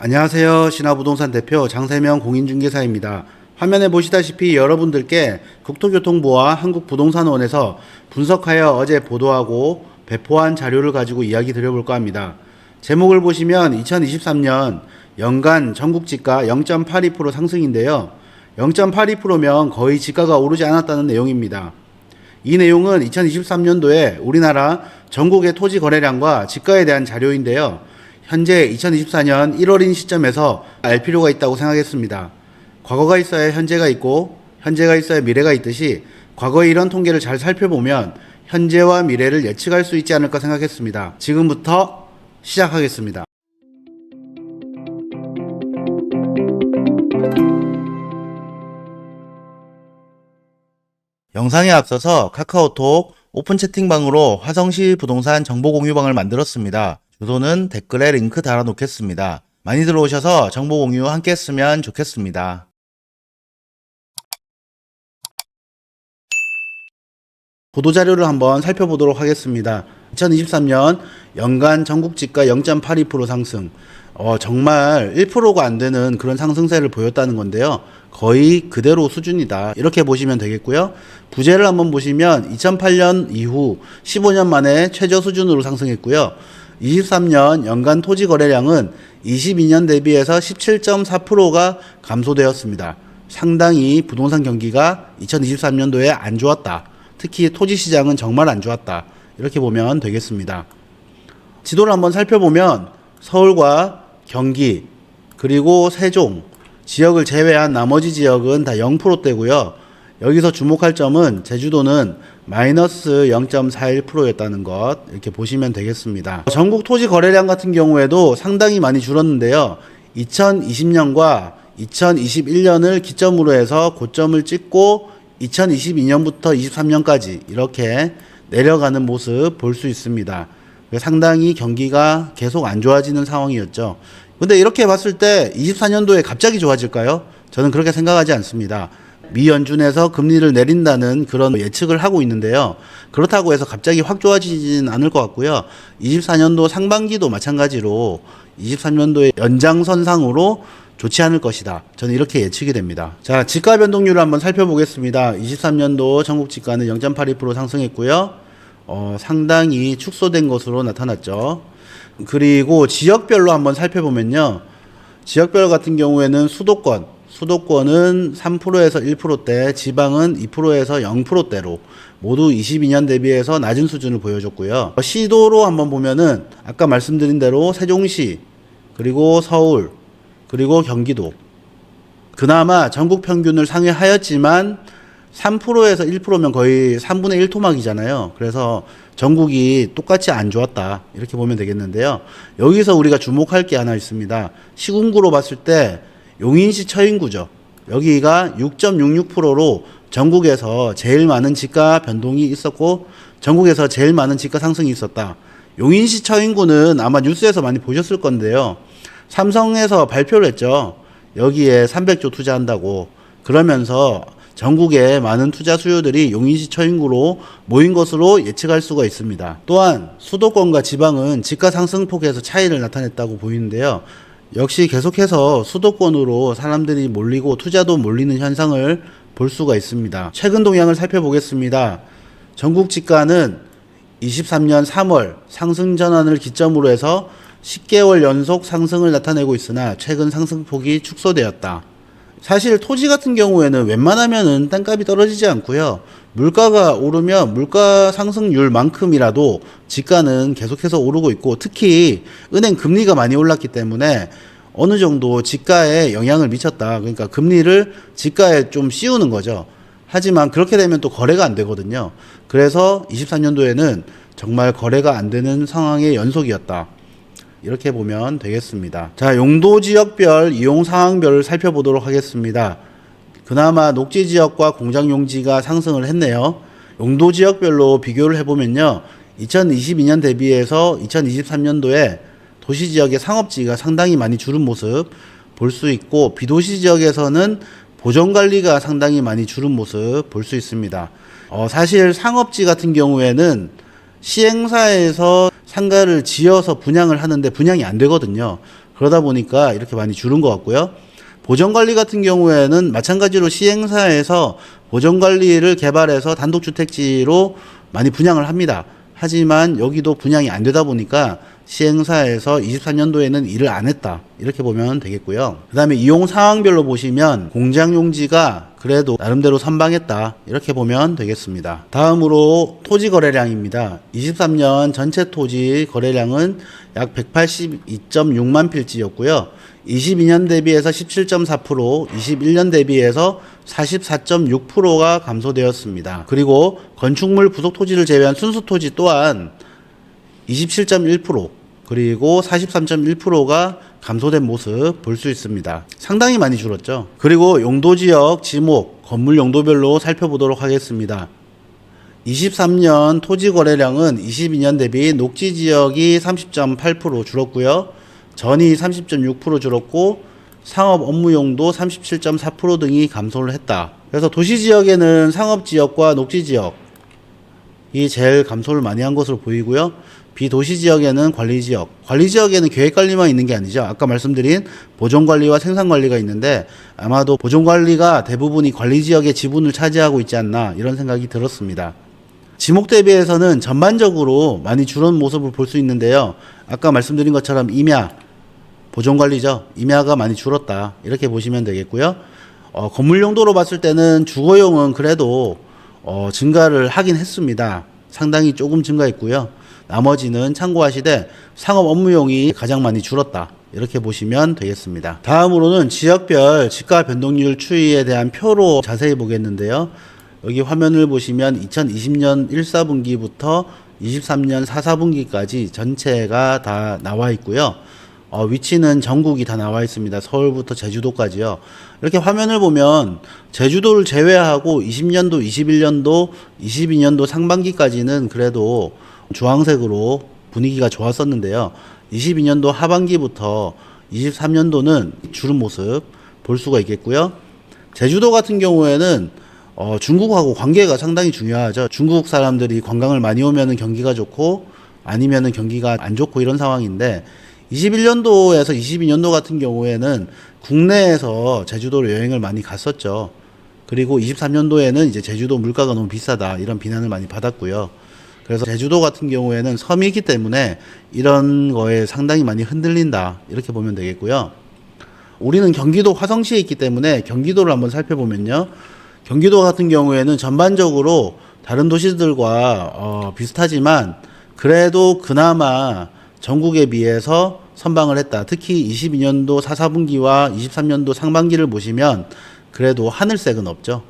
안녕하세요. 신화부동산 대표 장세명 공인중개사입니다. 화면에 보시다시피 여러분들께 국토교통부와 한국부동산원에서 분석하여 어제 보도하고 배포한 자료를 가지고 이야기 드려볼까 합니다. 제목을 보시면 2023년 연간 전국지가 0.82% 상승인데요. 0.82%면 거의 지가가 오르지 않았다는 내용입니다. 이 내용은 2023년도에 우리나라 전국의 토지 거래량과 지가에 대한 자료인데요. 현재 2024년 1월인 시점에서 알 필요가 있다고 생각했습니다. 과거가 있어야 현재가 있고 현재가 있어야 미래가 있듯이 과거의 이런 통계를 잘 살펴보면 현재와 미래를 예측할 수 있지 않을까 생각했습니다. 지금부터 시작하겠습니다. 영상에 앞서서 카카오톡 오픈 채팅방으로 화성시 부동산 정보 공유방을 만들었습니다. 주소는 댓글에 링크 달아놓겠습니다. 많이 들어오셔서 정보 공유 함께 했으면 좋겠습니다. 보도자료를 한번 살펴보도록 하겠습니다. 2023년 연간 전국지가 0.82% 상승. 정말 1%가 안 되는 그런 상승세를 보였다는 건데요. 거의 그대로 수준이다. 이렇게 보시면 되겠고요. 부재를 한번 보시면 2008년 이후 15년 만에 최저 수준으로 상승했고요. 23년 연간 토지 거래량은 22년 대비해서 17.4%가 감소되었습니다. 상당히 부동산 경기가 2023년도에 안 좋았다. 특히 토지 시장은 정말 안 좋았다. 이렇게 보면 되겠습니다. 지도를 한번 살펴보면 서울과 경기 그리고 세종 지역을 제외한 나머지 지역은 다 0%대고요. 여기서 주목할 점은 제주도는 마이너스 0.41%였다는 것 이렇게 보시면 되겠습니다. 전국 토지 거래량 같은 경우에도 상당히 많이 줄었는데요. 2020년과 2021년을 기점으로 해서 고점을 찍고 2022년부터 23년까지 이렇게 내려가는 모습 볼 수 있습니다. 상당히 경기가 계속 안 좋아지는 상황이었죠. 근데 이렇게 봤을 때 24년도에 갑자기 좋아질까요? 저는 그렇게 생각하지 않습니다. 미 연준에서 금리를 내린다는 그런 예측을 하고 있는데요. 그렇다고 해서 갑자기 확 좋아지지는 않을 것 같고요. 24년도 상반기도 마찬가지로 23년도의 연장선상으로 좋지 않을 것이다. 저는 이렇게 예측이 됩니다. 자, 지가 변동률을 한번 살펴보겠습니다. 23년도 전국 지가는 0.82% 상승했고요. 상당히 축소된 것으로 나타났죠. 그리고 지역별로 한번 살펴보면요. 지역별 같은 경우에는 수도권은 3%에서 1%대, 지방은 2%에서 0%대로 모두 22년 대비해서 낮은 수준을 보여줬고요. 시도로 한번 보면은 아까 말씀드린 대로 세종시, 그리고 서울, 그리고 경기도 그나마 전국 평균을 상회하였지만 3%에서 1%면 거의 3분의 1 토막이잖아요. 그래서 전국이 똑같이 안 좋았다. 이렇게 보면 되겠는데요. 여기서 우리가 주목할 게 하나 있습니다. 시군구로 봤을 때 용인시 처인구죠. 여기가 6.66%로 전국에서 제일 많은 지가 변동이 있었고 전국에서 제일 많은 지가 상승이 있었다. 용인시 처인구는 아마 뉴스에서 많이 보셨을 건데요. 삼성에서 발표를 했죠. 여기에 300조 투자한다고. 그러면서 전국의 많은 투자 수요들이 용인시 처인구로 모인 것으로 예측할 수가 있습니다. 또한 수도권과 지방은 지가 상승폭에서 차이를 나타냈다고 보이는데요. 역시 계속해서 수도권으로 사람들이 몰리고 투자도 몰리는 현상을 볼 수가 있습니다. 최근 동향을 살펴보겠습니다. 전국 지가는 23년 3월 상승 전환을 기점으로 해서 10개월 연속 상승을 나타내고 있으나 최근 상승폭이 축소되었다. 사실 토지 같은 경우에는 웬만하면은 땅값이 떨어지지 않고요. 물가가 오르면 물가 상승률만큼이라도 지가는 계속해서 오르고 있고 특히 은행 금리가 많이 올랐기 때문에 어느 정도 지가에 영향을 미쳤다. 그러니까 금리를 지가에 좀 씌우는 거죠. 하지만 그렇게 되면 또 거래가 안 되거든요. 그래서 24년도에는 정말 거래가 안 되는 상황의 연속이었다. 이렇게 보면 되겠습니다. 자, 용도 지역별 이용 상황별을 살펴보도록 하겠습니다. 그나마 녹지 지역과 공장 용지가 상승을 했네요. 용도 지역별로 비교를 해보면요. 2022년 대비해서 2023년도에 도시 지역의 상업지가 상당히 많이 줄은 모습 볼 수 있고 비도시 지역에서는 보존관리가 상당히 많이 줄은 모습 볼 수 있습니다. 사실 상업지 같은 경우에는 시행사에서 상가를 지어서 분양을 하는데 분양이 안 되거든요. 그러다 보니까 이렇게 많이 줄은 것 같고요. 보전관리 같은 경우에는 마찬가지로 시행사에서 보전관리를 개발해서 단독주택지로 많이 분양을 합니다. 하지만 여기도 분양이 안 되다 보니까 시행사에서 23년도에는 일을 안 했다, 이렇게 보면 되겠고요. 그 다음에 이용 상황별로 보시면 공장용지가 그래도 나름대로 선방했다, 이렇게 보면 되겠습니다. 다음으로 토지 거래량입니다. 23년 전체 토지 거래량은 약 182.6만 필지였고요. 22년 대비해서 17.4%, 21년 대비해서 44.6%가 감소되었습니다. 그리고 건축물 부속 토지를 제외한 순수 토지 또한 27.1%, 그리고 43.1%가 감소된 모습 볼 수 있습니다. 상당히 많이 줄었죠. 그리고 용도지역, 지목, 건물 용도별로 살펴보도록 하겠습니다. 23년 토지 거래량은 22년 대비 녹지지역이 30.8% 줄었고요. 전이 30.6% 줄었고 상업 업무용도 37.4% 등이 감소를 했다. 그래서 도시지역에는 상업지역과 녹지지역이 제일 감소를 많이 한 것으로 보이고요. 비도시지역에는 관리지역에는 계획관리만 있는 게 아니죠. 아까 말씀드린 보존관리와 생산관리가 있는데 아마도 보존관리가 대부분이 관리지역의 지분을 차지하고 있지 않나, 이런 생각이 들었습니다. 지목 대비해서는 전반적으로 많이 줄은 모습을 볼 수 있는데요. 아까 말씀드린 것처럼 임야, 보존관리죠. 임야가 많이 줄었다, 이렇게 보시면 되겠고요. 건물 용도로 봤을 때는 주거용은 그래도 증가를 하긴 했습니다. 상당히 조금 증가했고요. 나머지는 참고하시되 상업 업무용이 가장 많이 줄었다, 이렇게 보시면 되겠습니다. 다음으로는 지역별 지가 변동률 추이에 대한 표로 자세히 보겠는데요. 여기 화면을 보시면 2020년 1, 4분기부터 23년 4, 4분기까지 전체가 다 나와 있고요. 위치는 전국이 다 나와 있습니다. 서울부터 제주도까지요. 이렇게 화면을 보면 제주도를 제외하고 20년도, 21년도, 22년도 상반기까지는 그래도 주황색으로 분위기가 좋았었는데요. 22년도 하반기부터 23년도는 줄은 모습 볼 수가 있겠고요. 제주도 같은 경우에는 중국하고 관계가 상당히 중요하죠. 중국 사람들이 관광을 많이 오면은 경기가 좋고 아니면은 경기가 안 좋고, 이런 상황인데 21년도에서 22년도 같은 경우에는 국내에서 제주도로 여행을 많이 갔었죠. 그리고 23년도에는 이제 제주도 물가가 너무 비싸다, 이런 비난을 많이 받았고요. 그래서 제주도 같은 경우에는 섬이기 때문에 이런 거에 상당히 많이 흔들린다, 이렇게 보면 되겠고요. 우리는 경기도 화성시에 있기 때문에 경기도를 한번 살펴보면요. 경기도 같은 경우에는 전반적으로 다른 도시들과 비슷하지만 그래도 그나마 전국에 비해서 선방을 했다. 특히 22년도 4, 4분기와 23년도 상반기를 보시면 그래도 하늘색은 없죠.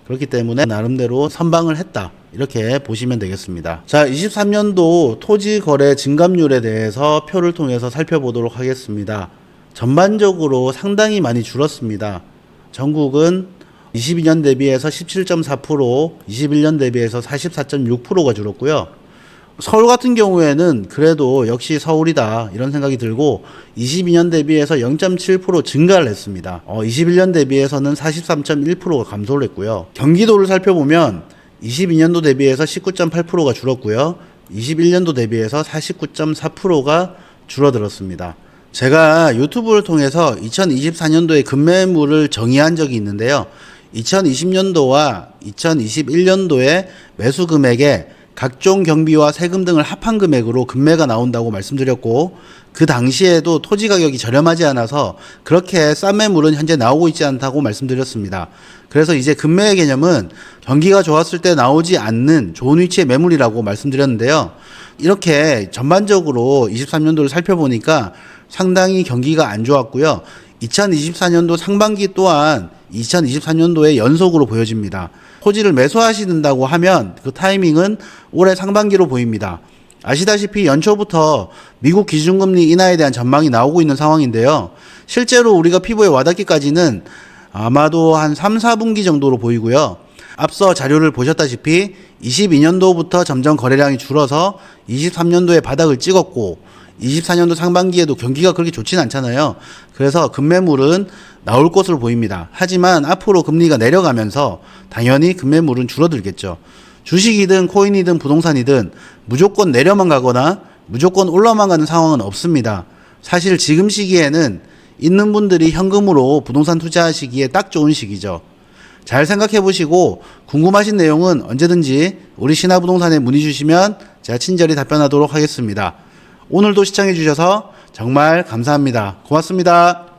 그렇기 때문에 나름대로 선방을 했다, 이렇게 보시면 되겠습니다. 자, 23년도 토지 거래 증감률에 대해서 표를 통해서 살펴보도록 하겠습니다. 전반적으로 상당히 많이 줄었습니다. 전국은 22년 대비해서 17.4%, 21년 대비해서 44.6%가 줄었고요. 서울 같은 경우에는 그래도 역시 서울이다, 이런 생각이 들고 22년 대비해서 0.7% 증가를 했습니다. 21년 대비해서는 43.1%가 감소를 했고요. 경기도를 살펴보면 22년도 대비해서 19.8%가 줄었고요. 21년도 대비해서 49.4%가 줄어들었습니다. 제가 유튜브를 통해서 2024년도에 급매물을 정의한 적이 있는데요. 2020년도와 2021년도의 매수 금액에 각종 경비와 세금 등을 합한 금액으로 급매가 나온다고 말씀드렸고, 그 당시에도 토지 가격이 저렴하지 않아서 그렇게 싼 매물은 현재 나오고 있지 않다고 말씀드렸습니다. 그래서 이제 급매의 개념은 경기가 좋았을 때 나오지 않는 좋은 위치의 매물이라고 말씀드렸는데요. 이렇게 전반적으로 23년도를 살펴보니까 상당히 경기가 안 좋았고요. 2024년도 상반기 또한 2024년도의 연속으로 보여집니다. 토지를 매수하신다고 하면 그 타이밍은 올해 상반기로 보입니다. 아시다시피 연초부터 미국 기준금리 인하에 대한 전망이 나오고 있는 상황인데요. 실제로 우리가 피부에 와닿기까지는 아마도 한 3, 4분기 정도로 보이고요. 앞서 자료를 보셨다시피 22년도부터 점점 거래량이 줄어서 23년도에 바닥을 찍었고 24년도 상반기에도 경기가 그렇게 좋지는 않잖아요. 그래서 급매물은 나올 것으로 보입니다. 하지만 앞으로 금리가 내려가면서 당연히 급매물은 줄어들겠죠. 주식이든 코인이든 부동산이든 무조건 내려만 가거나 무조건 올라만 가는 상황은 없습니다. 사실 지금 시기에는 있는 분들이 현금으로 부동산 투자하시기에 딱 좋은 시기죠. 잘 생각해 보시고 궁금하신 내용은 언제든지 우리 신화부동산에 문의 주시면 제가 친절히 답변하도록 하겠습니다. 오늘도 시청해 주셔서 정말 감사합니다. 고맙습니다.